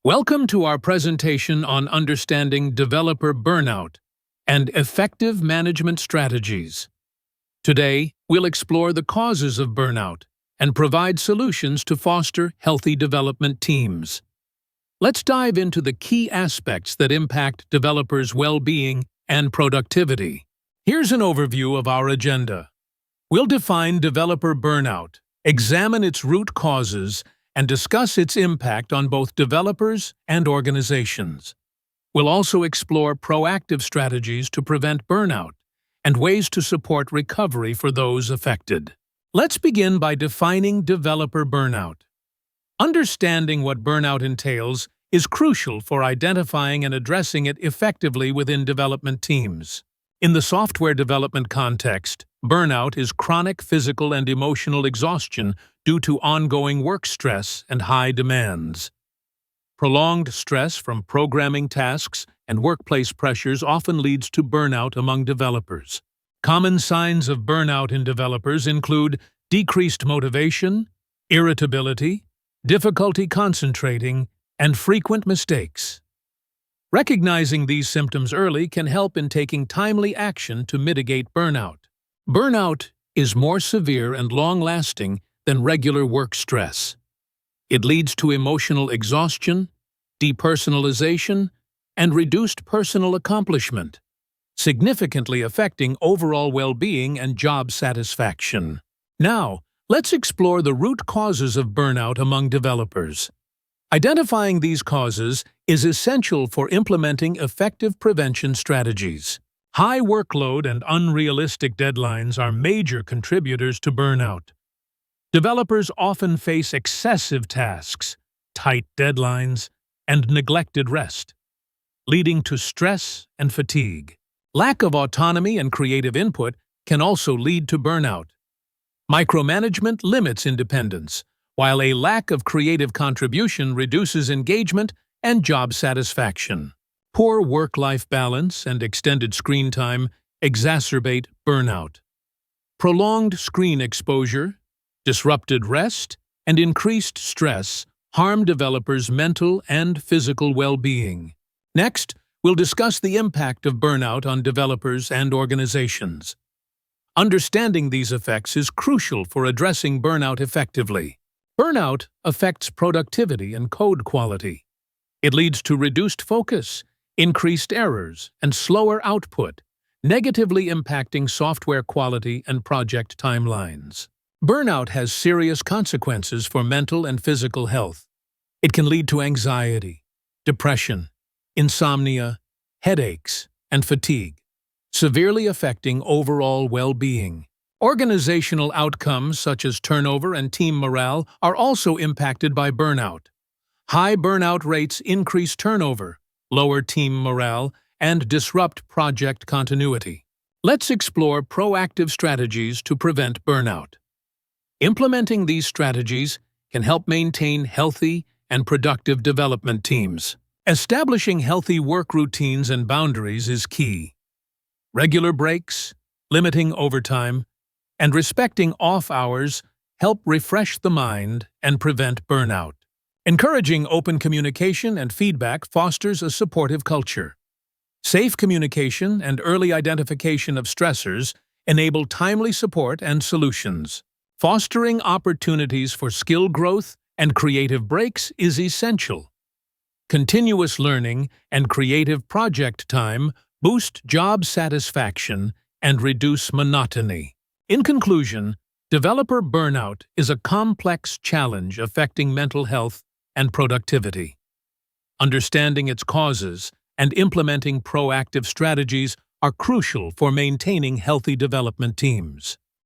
Welcome to our presentation on understanding developer burnout and effective management strategies. Today, we'll explore the causes of burnout and provide solutions to foster healthy development teams. Let's dive into the key aspects that impact developers' well-being and productivity. Here's an overview of our agenda. We'll define developer burnout, examine its root causes, and discuss its impact on both developers and organizations. We'll also explore proactive strategies to prevent burnout and ways to support recovery for those affected. Let's begin by defining developer burnout. Understanding what burnout entails is crucial for identifying and addressing it effectively within development teams. In the software development context, burnout is chronic physical and emotional exhaustion due to ongoing work stress and high demands. Prolonged stress from programming tasks and workplace pressures often leads to burnout among developers. Common signs of burnout in developers include decreased motivation, irritability, difficulty concentrating, and frequent mistakes. Recognizing these symptoms early can help in taking timely action to mitigate burnout. Burnout is more severe and long-lasting than regular work stress. It leads to emotional exhaustion, depersonalization, and reduced personal accomplishment, significantly affecting overall well-being and job satisfaction. Now, let's explore the root causes of burnout among developers. Identifying these causes is essential for implementing effective prevention strategies. High workload and unrealistic deadlines are major contributors to burnout. Developers often face excessive tasks, tight deadlines, and neglected rest, leading to stress and fatigue. Lack of autonomy and creative input can also lead to burnout. Micromanagement limits independence, while a lack of creative contribution reduces engagement and job satisfaction. Poor work-life balance and extended screen time exacerbate burnout. Prolonged screen exposure, disrupted rest, and increased stress harm developers' mental and physical well-being. Next, we'll discuss the impact of burnout on developers and organizations. Understanding these effects is crucial for addressing burnout effectively. Burnout affects productivity and code quality. It leads to reduced focus, increased errors, and slower output, negatively impacting software quality and project timelines. Burnout has serious consequences for mental and physical health. It can lead to anxiety, depression, insomnia, headaches, and fatigue, severely affecting overall well-being. Organizational outcomes such as turnover and team morale are also impacted by burnout. High burnout rates increase turnover, lower team morale, and disrupt project continuity. Let's explore proactive strategies to prevent burnout. Implementing these strategies can help maintain healthy and productive development teams. Establishing healthy work routines and boundaries is key. Regular breaks, limiting overtime, and respecting off hours help refresh the mind and prevent burnout. Encouraging open communication and feedback fosters a supportive culture. Safe communication and early identification of stressors enable timely support and solutions. Fostering opportunities for skill growth and creative breaks is essential. Continuous learning and creative project time boost job satisfaction and reduce monotony. In conclusion, developer burnout is a complex challenge affecting mental health and productivity. Understanding its causes and implementing proactive strategies are crucial for maintaining healthy development teams.